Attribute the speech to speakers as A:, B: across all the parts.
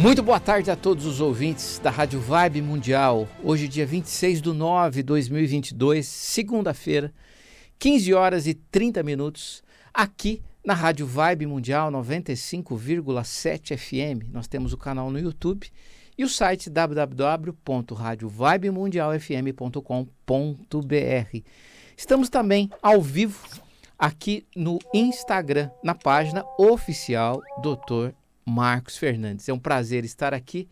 A: Muito boa tarde a todos os ouvintes da Rádio Vibe Mundial. Hoje, dia 26/9/2022, segunda-feira, 15 horas e 30 minutos, aqui na Rádio Vibe Mundial 95,7 FM. Nós temos o canal no YouTube e o site www.radiovibemundialfm.com.br. Estamos também ao vivo aqui no Instagram, na página oficial Dr. Marcos Fernandes. É um prazer estar aqui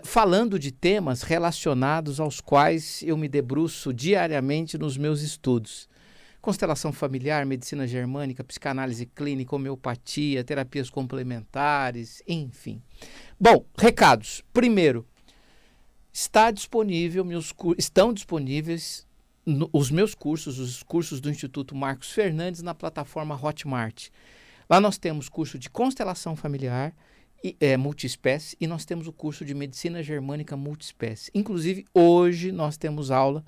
A: falando de temas relacionados aos quais eu me debruço diariamente nos meus estudos. Constelação familiar, medicina germânica, psicanálise clínica, homeopatia, terapias complementares, enfim. Bom, recados. Primeiro, estão disponíveis os meus cursos, os cursos do Instituto Marcos Fernandes na plataforma Hotmart. Lá nós temos curso de constelação familiar multiespécie e nós temos o curso de medicina germânica multiespécie. Inclusive, hoje nós temos aula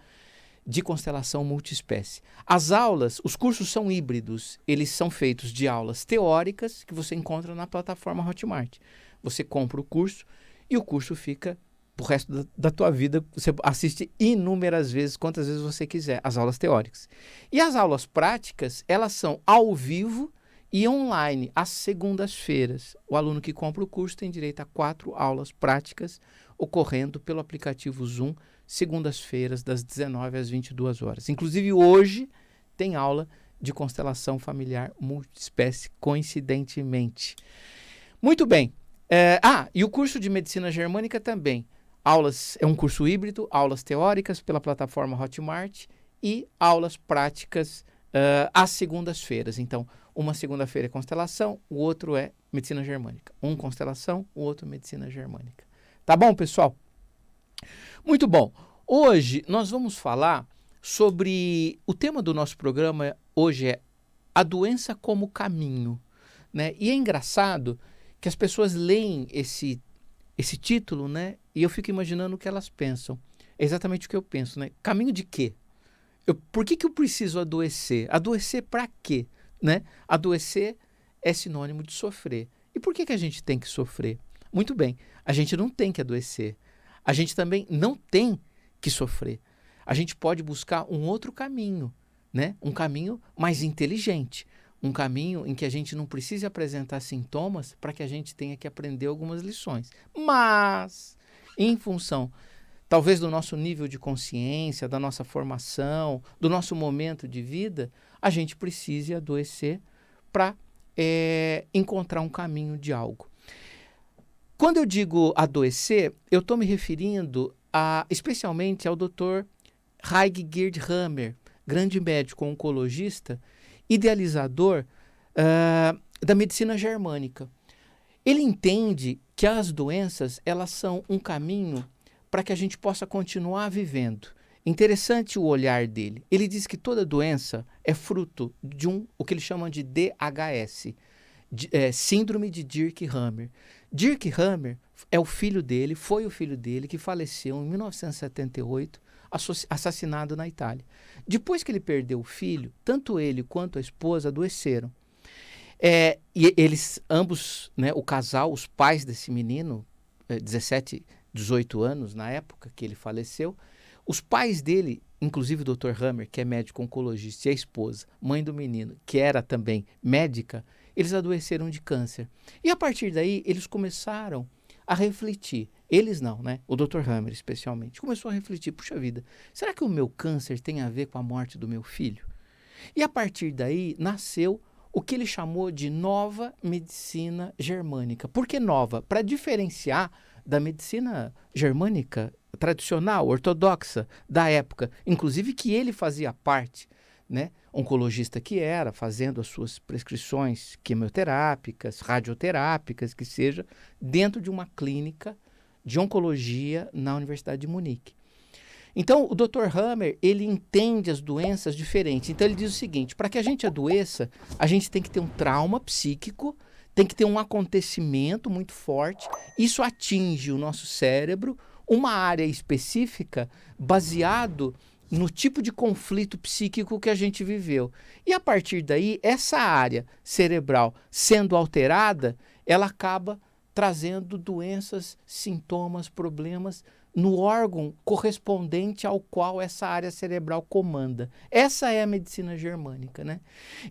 A: de constelação multiespécie. As aulas, os cursos são híbridos. Eles são feitos de aulas teóricas que você encontra na plataforma Hotmart. Você compra o curso e o curso fica pro resto da tua vida. Você assiste inúmeras vezes, quantas vezes você quiser, as aulas teóricas. E as aulas práticas, elas são ao vivo e online, às segundas-feiras. O aluno que compra o curso tem direito a 4 aulas práticas ocorrendo pelo aplicativo Zoom, segundas-feiras, das 19 às 22 horas. Inclusive, hoje tem aula de constelação familiar multiespécie, coincidentemente. Muito bem. E o curso de medicina germânica também. É um curso híbrido, aulas teóricas pela plataforma Hotmart e aulas práticas às segundas-feiras. Então, uma segunda-feira é constelação, o outro é medicina germânica. Um constelação, o outro medicina germânica. Tá bom, pessoal? Muito bom. Hoje nós vamos falar sobre... O tema do nosso programa hoje é a doença como caminho, né? E é engraçado que as pessoas leem esse título, né? E eu fico imaginando o que elas pensam. É exatamente o que eu penso, né? Caminho de quê? Por que eu preciso adoecer? Adoecer para quê? Né? Adoecer é sinônimo de sofrer. E por que a gente tem que sofrer? Muito bem, a gente não tem que adoecer. A gente também não tem que sofrer. A gente pode buscar um outro caminho, né? Um caminho mais inteligente. Um caminho em que a gente não precise apresentar sintomas para que a gente tenha que aprender algumas lições. Mas, em função, talvez do nosso nível de consciência, da nossa formação, do nosso momento de vida, a gente precise adoecer para encontrar um caminho de algo. Quando eu digo adoecer, eu estou me referindo especialmente ao Dr. Heike Gerd Hammer, grande médico oncologista, idealizador da medicina germânica. Ele entende que as doenças, elas são um caminho para que a gente possa continuar vivendo. Interessante o olhar dele. Ele diz que toda doença é fruto de o que ele chama de DHS, síndrome de Dirk-Hammer. Dirk-Hammer é o filho dele, foi o filho dele que faleceu em 1978, assassinado na Itália. Depois que ele perdeu o filho, tanto ele quanto a esposa adoeceram. E eles ambos, né, o casal, os pais desse menino, 17, 18 anos na época que ele faleceu, os pais dele, inclusive o Dr. Hammer, que é médico oncologista, e a esposa, mãe do menino, que era também médica, eles adoeceram de câncer. E a partir daí, eles começaram a refletir. Eles não, né? O Dr. Hammer, especialmente, começou a refletir, puxa vida, será que o meu câncer tem a ver com a morte do meu filho? E a partir daí, nasceu o que ele chamou de nova medicina germânica. Por que nova? Para diferenciar da medicina germânica tradicional, ortodoxa, da época, inclusive que ele fazia parte, né? Oncologista que era, fazendo as suas prescrições quimioterápicas, radioterápicas, que seja, dentro de uma clínica de oncologia na Universidade de Munique. Então, o Dr. Hammer, ele entende as doenças diferentes. Então, ele diz o seguinte, para que a gente adoeça, a gente tem que ter um trauma psíquico, tem que ter um acontecimento muito forte, isso atinge o nosso cérebro, uma área específica, baseado no tipo de conflito psíquico que a gente viveu. E a partir daí, essa área cerebral sendo alterada, ela acaba trazendo doenças, sintomas, problemas no órgão correspondente ao qual essa área cerebral comanda. Essa é a medicina germânica, né?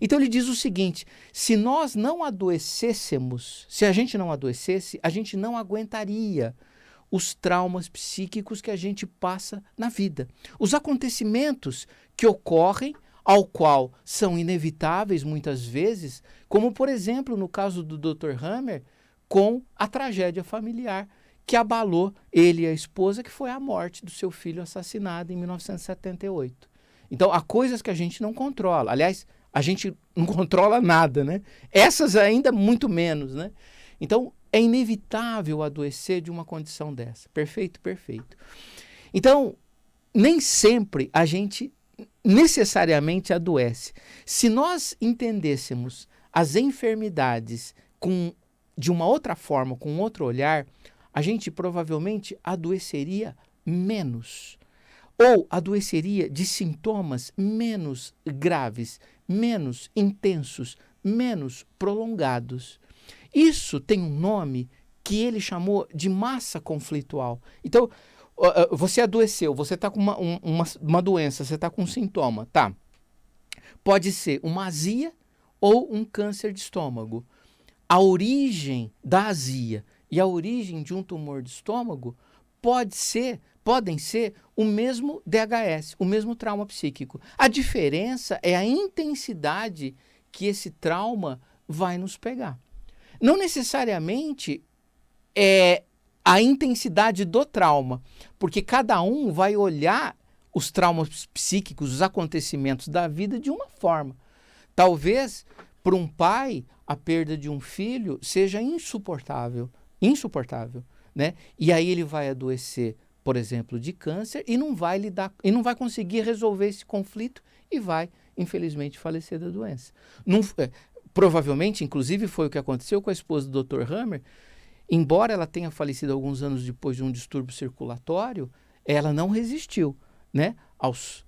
A: Então ele diz o seguinte: se nós não adoecêssemos, se a gente não adoecesse, a gente não aguentaria os traumas psíquicos que a gente passa na vida. Os acontecimentos que ocorrem, ao qual são inevitáveis muitas vezes, como por exemplo no caso do Dr. Hammer, com a tragédia familiar que abalou ele e a esposa, que foi a morte do seu filho assassinado em 1978. Então, há coisas que a gente não controla. Aliás, a gente não controla nada, né? Essas ainda muito menos, né? Então, é inevitável adoecer de uma condição dessa. Perfeito? Perfeito. Então, nem sempre a gente necessariamente adoece. Se nós entendêssemos as enfermidades de uma outra forma, com outro olhar, a gente provavelmente adoeceria menos. Ou adoeceria de sintomas menos graves, menos intensos, menos prolongados. Isso tem um nome que ele chamou de massa conflitual. Então, você adoeceu, você está com uma doença, você está com um sintoma, tá? Pode ser uma azia ou um câncer de estômago. A origem da azia e a origem de um tumor de estômago podem ser o mesmo DHS, o mesmo trauma psíquico. A diferença é a intensidade que esse trauma vai nos pegar. Não necessariamente é a intensidade do trauma, porque cada um vai olhar os traumas psíquicos, os acontecimentos da vida de uma forma. Talvez, para um pai, a perda de um filho seja insuportável, né? E aí ele vai adoecer, por exemplo, de câncer e não vai conseguir resolver esse conflito e vai, infelizmente, falecer da doença. Provavelmente, inclusive, foi o que aconteceu com a esposa do Dr. Hammer. Embora ela tenha falecido alguns anos depois de um distúrbio circulatório, ela não resistiu, né, aos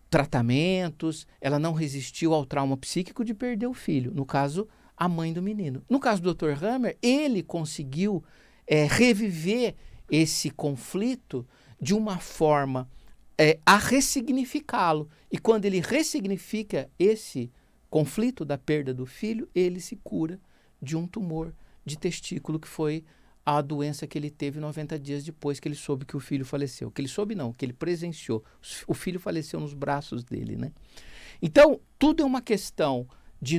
A: tratamentos, ela não resistiu ao trauma psíquico de perder o filho, no caso, a mãe do menino. No caso do Dr. Hammer, ele conseguiu reviver esse conflito de uma forma a ressignificá-lo. E quando ele ressignifica esse conflito da perda do filho, ele se cura de um tumor de testículo, que foi a doença que ele teve 90 dias depois que ele soube que o filho faleceu. Que ele soube não, que ele presenciou. O filho faleceu nos braços dele, né? Então, tudo é uma questão de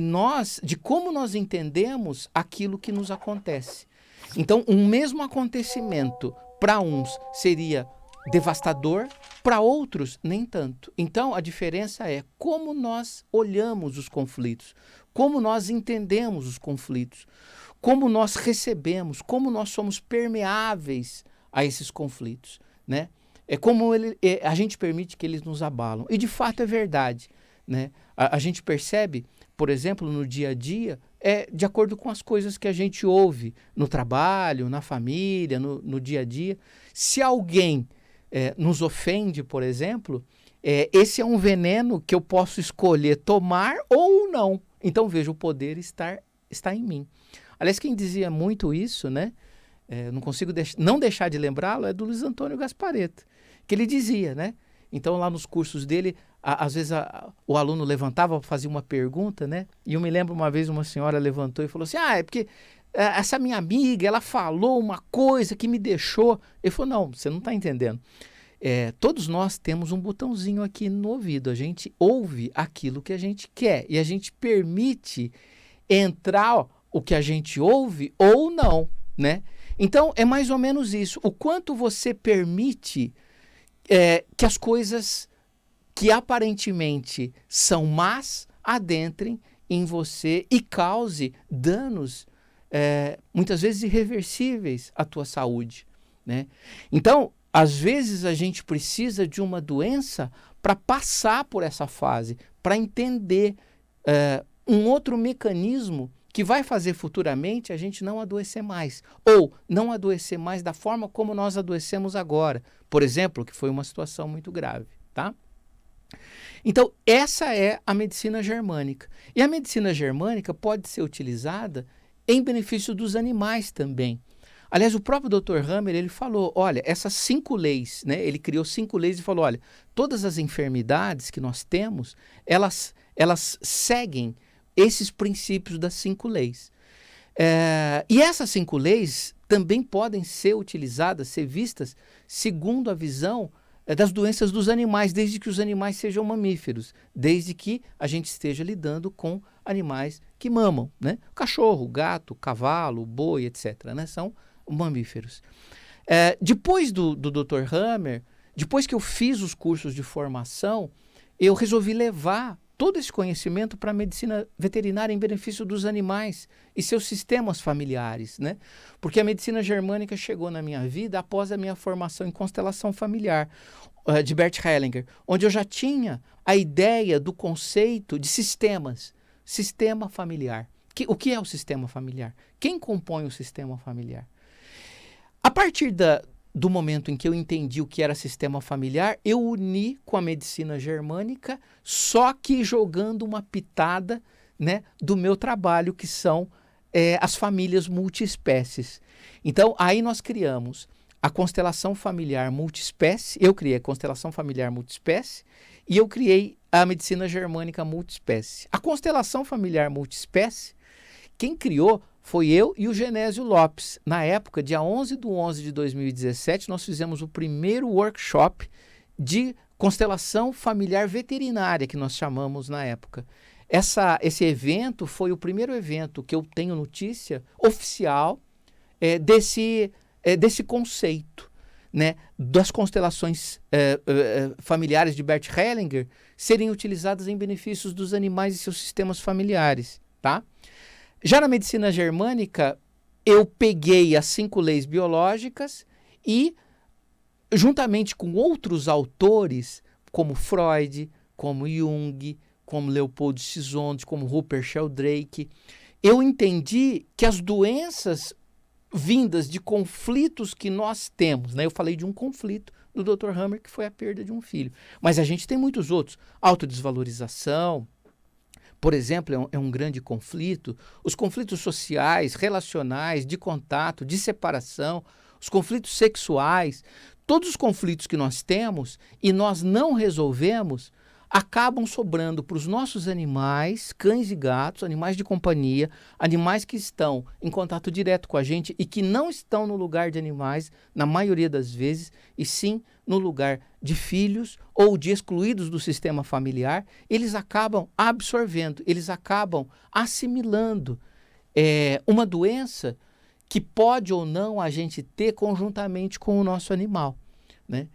A: como nós entendemos aquilo que nos acontece. Então, um mesmo acontecimento para uns seria devastador, para outros nem tanto. Então, a diferença é como nós olhamos os conflitos, como nós entendemos os conflitos, como nós recebemos, como nós somos permeáveis a esses conflitos, né? É como a gente permite que eles nos abalam. E de fato é verdade, né? A gente percebe, por exemplo, no dia a dia, de acordo com as coisas que a gente ouve no trabalho, na família, no dia a dia. Se alguém nos ofende, por exemplo, esse é um veneno que eu posso escolher tomar ou não. Então, veja, o poder está em mim. Aliás, quem dizia muito isso, né? Não consigo não deixar de lembrá-lo, é do Luiz Antônio Gasparetto, que ele dizia, né? Então, lá nos cursos dele, às vezes o aluno levantava, fazia uma pergunta, né? E eu me lembro uma vez uma senhora levantou e falou assim, é porque essa minha amiga, ela falou uma coisa que me deixou... Ele falou, não, você não está entendendo. Todos nós temos um botãozinho aqui no ouvido, a gente ouve aquilo que a gente quer e a gente permite entrar o que a gente ouve ou não, né? Então, é mais ou menos isso. O quanto você permite que as coisas que aparentemente são más adentrem em você e cause danos, muitas vezes irreversíveis à tua saúde, né? Então, às vezes a gente precisa de uma doença para passar por essa fase, para entender um outro mecanismo que vai fazer futuramente a gente não adoecer mais, ou não adoecer mais da forma como nós adoecemos agora, por exemplo, que foi uma situação muito grave, tá? Então, essa é a medicina germânica. E a medicina germânica pode ser utilizada em benefício dos animais também. Aliás, o próprio Dr. Hammer, ele falou, olha, essas 5 leis, né? Ele criou 5 leis e falou, olha, todas as enfermidades que nós temos, elas seguem esses princípios das 5 leis. E essas 5 leis também podem ser utilizadas, ser vistas, segundo a visão das doenças dos animais, desde que os animais sejam mamíferos, desde que a gente esteja lidando com animais que mamam, né? Cachorro, gato, cavalo, boi, etc., né? São mamíferos. Depois do Dr. Hammer, depois que eu fiz os cursos de formação, eu resolvi levar todo esse conhecimento para a medicina veterinária em benefício dos animais e seus sistemas familiares, né? Porque a medicina germânica chegou na minha vida após a minha formação em constelação familiar, de Bert Hellinger, onde eu já tinha a ideia do conceito de sistemas, sistema familiar. O que é o sistema familiar? Quem compõe o sistema familiar? A partir do momento em que eu entendi o que era sistema familiar, eu uni com a medicina germânica, só que jogando uma pitada, né, do meu trabalho, que são as famílias multiespécies. Então, aí nós criamos a constelação familiar multiespécie, eu criei a constelação familiar multiespécie e eu criei a medicina germânica multiespécie. A constelação familiar multiespécie, quem criou foi eu e o Genésio Lopes. Na época, dia 11/11/2017, nós fizemos o primeiro workshop de constelação familiar veterinária, que nós chamamos na época. Esse evento foi o primeiro evento que eu tenho notícia oficial desse conceito, né, das constelações familiares de Bert Hellinger serem utilizadas em benefícios dos animais e seus sistemas familiares, tá? Já na medicina germânica, eu peguei as 5 leis biológicas e, juntamente com outros autores, como Freud, como Jung, como Leopold Cizonde, como Rupert Sheldrake, eu entendi que as doenças vindas de conflitos que nós temos, né? Eu falei de um conflito do Dr. Hammer, que foi a perda de um filho. Mas a gente tem muitos outros. Autodesvalorização, por exemplo, é um grande conflito. Os conflitos sociais, relacionais, de contato, de separação, os conflitos sexuais, todos os conflitos que nós temos e nós não resolvemos, acabam sobrando para os nossos animais, cães e gatos, animais de companhia, animais que estão em contato direto com a gente e que não estão no lugar de animais, na maioria das vezes, e sim no lugar de filhos ou de excluídos do sistema familiar. Eles acabam absorvendo, eles acabam assimilando uma doença que pode ou não a gente ter conjuntamente com o nosso animal, né?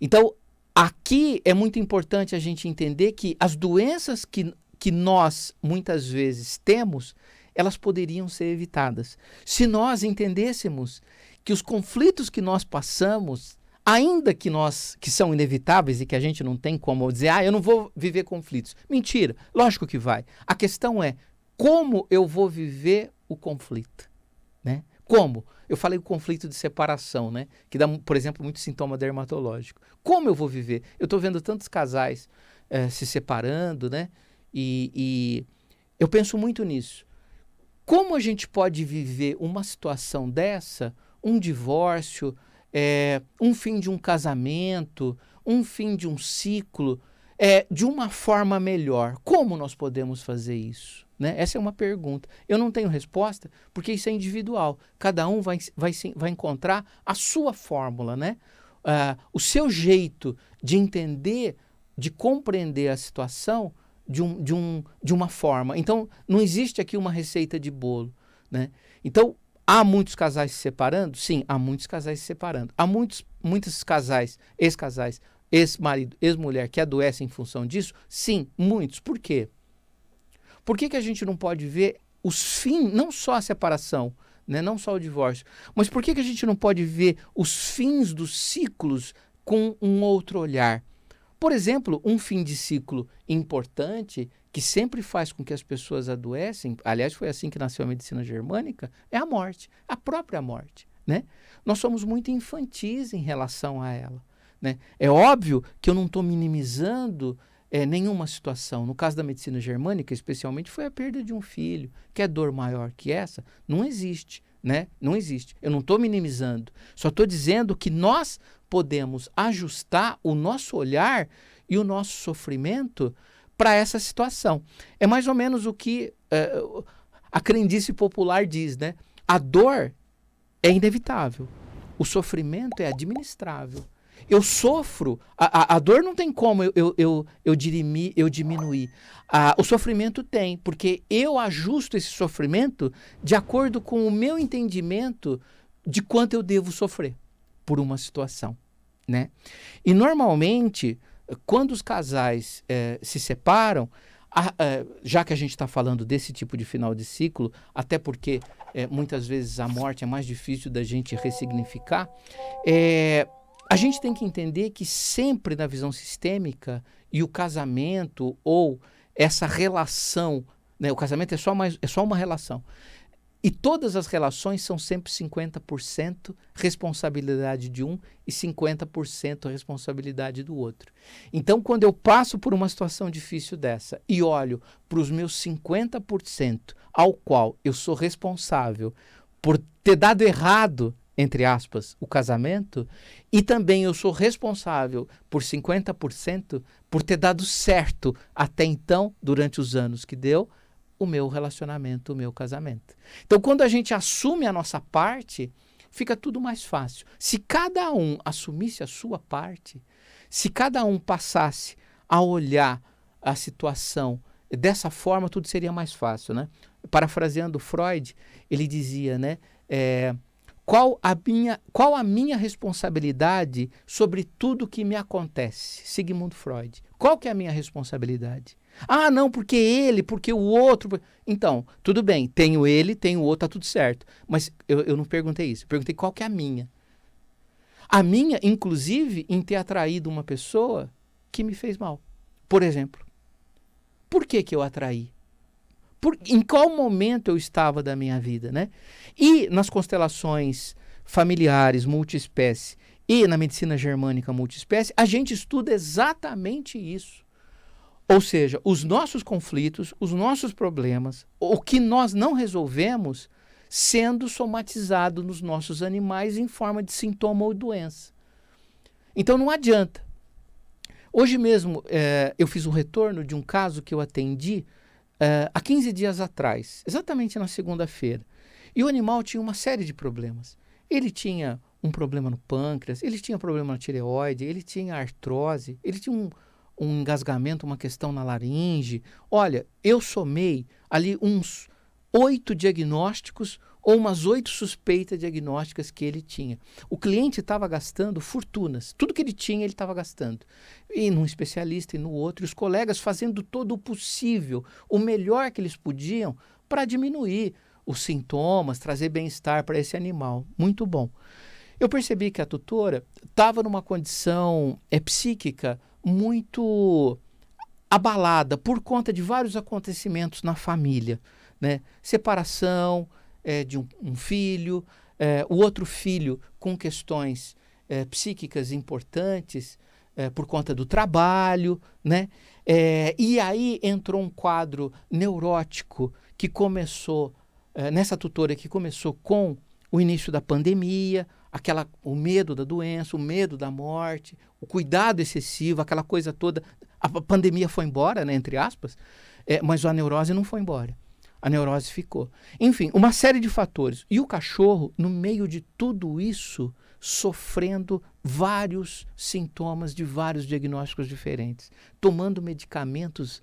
A: Então, aqui é muito importante a gente entender que as doenças que nós muitas vezes temos, elas poderiam ser evitadas. Se nós entendêssemos que os conflitos que nós passamos, ainda que são inevitáveis e que a gente não tem como dizer, eu não vou viver conflitos. Mentira, lógico que vai. A questão é como eu vou viver o conflito, né? Como? Eu falei o conflito de separação, né? Que dá, por exemplo, muito sintoma dermatológico. Como eu vou viver? Eu estou vendo tantos casais se separando, né? E eu penso muito nisso. Como a gente pode viver uma situação dessa, um divórcio, um fim de um casamento, um fim de um ciclo, de uma forma melhor? Como nós podemos fazer isso? Né? Essa é uma pergunta. Eu não tenho resposta, porque isso é individual. Cada um vai encontrar a sua fórmula, né? O seu jeito de entender, de compreender a situação de uma forma. Então, não existe aqui uma receita de bolo, né? Então, há muitos casais se separando? Sim, há muitos casais se separando. Há muitos casais, ex-casais, ex-marido, ex-mulher que adoecem em função disso? Sim, muitos. Por quê? Por que a gente não pode ver os fins, não só a separação, né, não só o divórcio, mas por que a gente não pode ver os fins dos ciclos com um outro olhar? Por exemplo, um fim de ciclo importante, que sempre faz com que as pessoas adoecem, aliás, foi assim que nasceu a medicina germânica, é a morte, a própria morte, né? Nós somos muito infantis em relação a ela, né? É óbvio que eu não estou minimizando nenhuma situação. No caso da medicina germânica, especialmente, foi a perda de um filho. Quer dor maior que essa? Não existe, né? Não existe. Eu não estou minimizando. Só estou dizendo que nós podemos ajustar o nosso olhar e o nosso sofrimento para essa situação. É mais ou menos o que a crendice popular diz, né? A dor é inevitável. O sofrimento é administrável. Eu sofro, a dor não tem como eu diminuir. O sofrimento tem, porque eu ajusto esse sofrimento de acordo com o meu entendimento de quanto eu devo sofrer por uma situação, né? E normalmente, quando os casais se separam, já que a gente está falando desse tipo de final de ciclo, até porque muitas vezes a morte é mais difícil da gente ressignificar, a gente tem que entender que sempre na visão sistêmica e o casamento ou essa relação, né, o casamento é só uma relação, e todas as relações são sempre 50% responsabilidade de um e 50% responsabilidade do outro. Então, quando eu passo por uma situação difícil dessa e olho para os meus 50% ao qual eu sou responsável por ter dado errado, entre aspas, o casamento, e também eu sou responsável por 50% por ter dado certo até então, durante os anos que deu, o meu relacionamento, o meu casamento. Então, quando a gente assume a nossa parte, fica tudo mais fácil. Se cada um assumisse a sua parte, se cada um passasse a olhar a situação dessa forma, tudo seria mais fácil, né? Parafraseando Freud, ele dizia, né? Qual a minha responsabilidade sobre tudo que me acontece? Sigmund Freud. Qual que é a minha responsabilidade? Ah, não, porque o outro... Então, tudo bem, tenho ele, tenho o outro, tá tudo certo. Mas eu não perguntei isso, eu perguntei qual que é a minha. A minha, inclusive, em ter atraído uma pessoa que me fez mal. Por exemplo. Por que eu atraí? Em qual momento eu estava da minha vida, né? E nas constelações familiares multiespécie e na medicina germânica multiespécie, a gente estuda exatamente isso. Ou seja, os nossos conflitos, os nossos problemas, o que nós não resolvemos, sendo somatizado nos nossos animais em forma de sintoma ou doença. Então não adianta. Hoje mesmo eu fiz um retorno de um caso que eu atendi há 15 dias atrás, exatamente na segunda-feira. E o animal tinha uma série de problemas. Ele tinha um problema no pâncreas, ele tinha problema na tireoide, ele tinha artrose, ele tinha um engasgamento, uma questão na laringe. Olha, eu somei ali uns 8 diagnósticos ou umas 8 suspeitas diagnósticas que ele tinha. O cliente estava gastando fortunas. Tudo que ele tinha, ele estava gastando. E num especialista e no outro. E os colegas fazendo todo o possível, o melhor que eles podiam para diminuir os sintomas, trazer bem-estar para esse animal. Muito bom. Eu percebi que a tutora estava numa condição psíquica muito abalada por conta de vários acontecimentos na família, né? Separação de um filho, o outro filho com questões psíquicas importantes por conta do trabalho, né? E aí entrou um quadro neurótico que começou, nessa tutora que começou com o início da pandemia, o medo da doença, o medo da morte, o cuidado excessivo, aquela coisa toda. A pandemia foi embora, né, entre aspas, mas a neurose não foi embora. A neurose ficou. Enfim, uma série de fatores. E o cachorro, no meio de tudo isso, sofrendo vários sintomas de vários diagnósticos diferentes, tomando medicamentos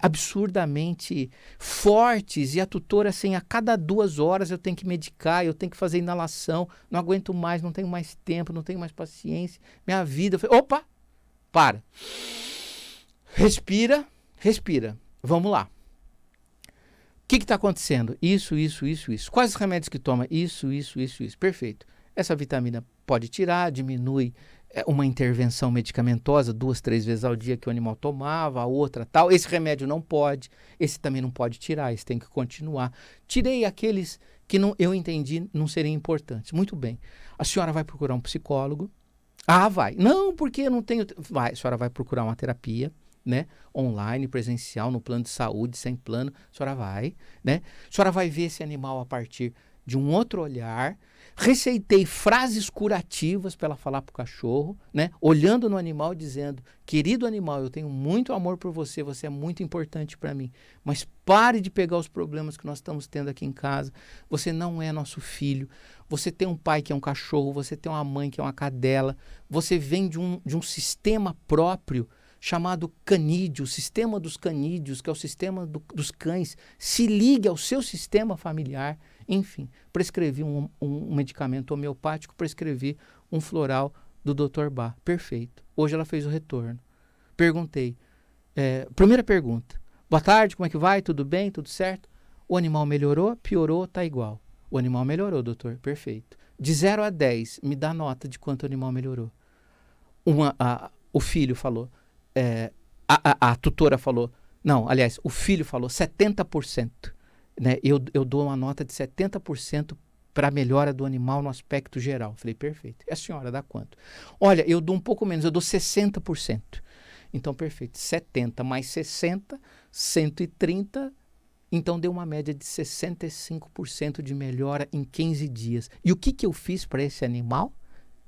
A: absurdamente fortes, e a tutora assim, a cada 2 horas eu tenho que medicar, eu tenho que fazer inalação, não aguento mais, não tenho mais tempo, não tenho mais paciência, minha vida... Eu falei, opa, para, respira, vamos lá. O que está acontecendo? Isso. Quais os remédios que toma? Isso. Perfeito. Essa vitamina pode tirar, diminui uma intervenção medicamentosa 2, 3 vezes ao dia que o animal tomava, a outra tal. Esse remédio não pode, esse também não pode tirar, esse tem que continuar. Tirei aqueles que eu entendi não seriam importantes. Muito bem. A senhora vai procurar um psicólogo? Ah, vai. Não, porque eu não tenho... Vai, a senhora vai procurar uma terapia, né? Online, presencial, no plano de saúde, sem plano, a senhora vai, né? A senhora vai ver esse animal a partir de um outro olhar. Receitei frases curativas para ela falar para o cachorro, né? Olhando no animal, dizendo: querido animal, eu tenho muito amor por você, você é muito importante para mim, mas pare de pegar os problemas que nós estamos tendo aqui em casa. Você não é nosso filho. Você tem um pai que é um cachorro, você tem uma mãe que é uma cadela, você vem de um sistema próprio chamado canídeo, o sistema dos canídeos, que é o sistema dos cães. Se ligue ao seu sistema familiar. Enfim, prescrevi um medicamento homeopático, prescrevi um floral do Dr. Bach. Perfeito. Hoje ela fez o retorno. Perguntei. Primeira pergunta. Boa tarde, como é que vai? Tudo bem? Tudo certo? O animal melhorou? Piorou? Tá igual. O animal melhorou, doutor. Perfeito. De 0 a 10, me dá nota de quanto o animal melhorou. O filho falou. A tutora falou. Não, aliás, o filho falou 70%. Né? Eu dou uma nota de 70% para a melhora do animal no aspecto geral. Falei, perfeito. E a senhora dá quanto? Olha, eu dou um pouco menos, eu dou 60%. Então, perfeito. 70 mais 60, 130. Então, deu uma média de 65% de melhora em 15 dias. E o que eu fiz para esse animal?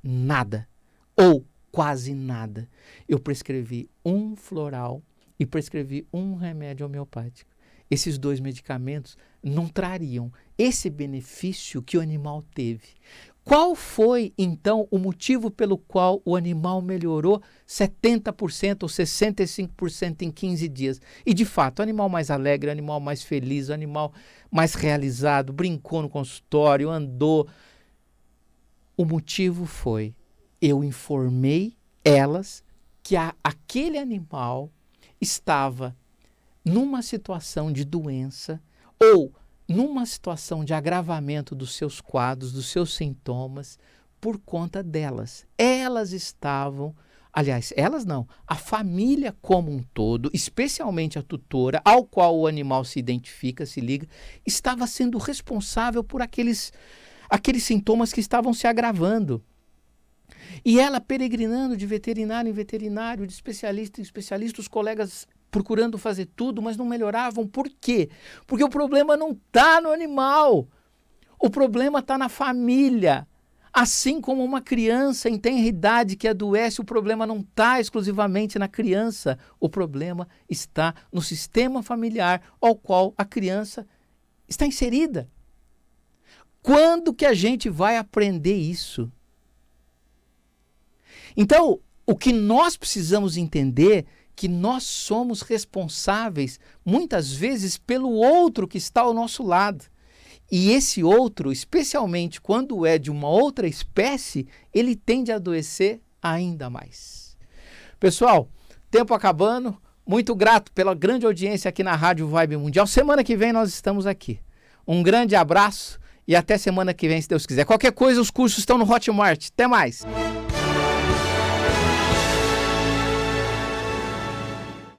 A: Nada. Ou quase nada. Eu prescrevi um floral e prescrevi um remédio homeopático. Esses 2 medicamentos não trariam esse benefício que o animal teve. Qual foi, então, o motivo pelo qual o animal melhorou 70% ou 65% em 15 dias? E, de fato, o animal mais alegre, o animal mais feliz, o animal mais realizado, brincou no consultório, andou. O motivo foi, eu informei elas que aquele animal estava numa situação de doença ou numa situação de agravamento dos seus quadros, dos seus sintomas, por conta delas. Elas estavam, aliás, elas não, a família como um todo, especialmente a tutora, ao qual o animal se identifica, se liga, estava sendo responsável por aqueles sintomas que estavam se agravando. E ela peregrinando de veterinário em veterinário, de especialista em especialista, os colegas procurando fazer tudo, mas não melhoravam. Por quê? Porque o problema não está no animal. O problema está na família. Assim como uma criança em tenra idade que adoece, o problema não está exclusivamente na criança. O problema está no sistema familiar ao qual a criança está inserida. Quando que a gente vai aprender isso? Então, o que nós precisamos entender que nós somos responsáveis, muitas vezes, pelo outro que está ao nosso lado. E esse outro, especialmente quando é de uma outra espécie, ele tende a adoecer ainda mais. Pessoal, tempo acabando. Muito grato pela grande audiência aqui na Rádio Vibe Mundial. Semana que vem nós estamos aqui. Um grande abraço e até semana que vem, se Deus quiser. Qualquer coisa, os cursos estão no Hotmart. Até mais!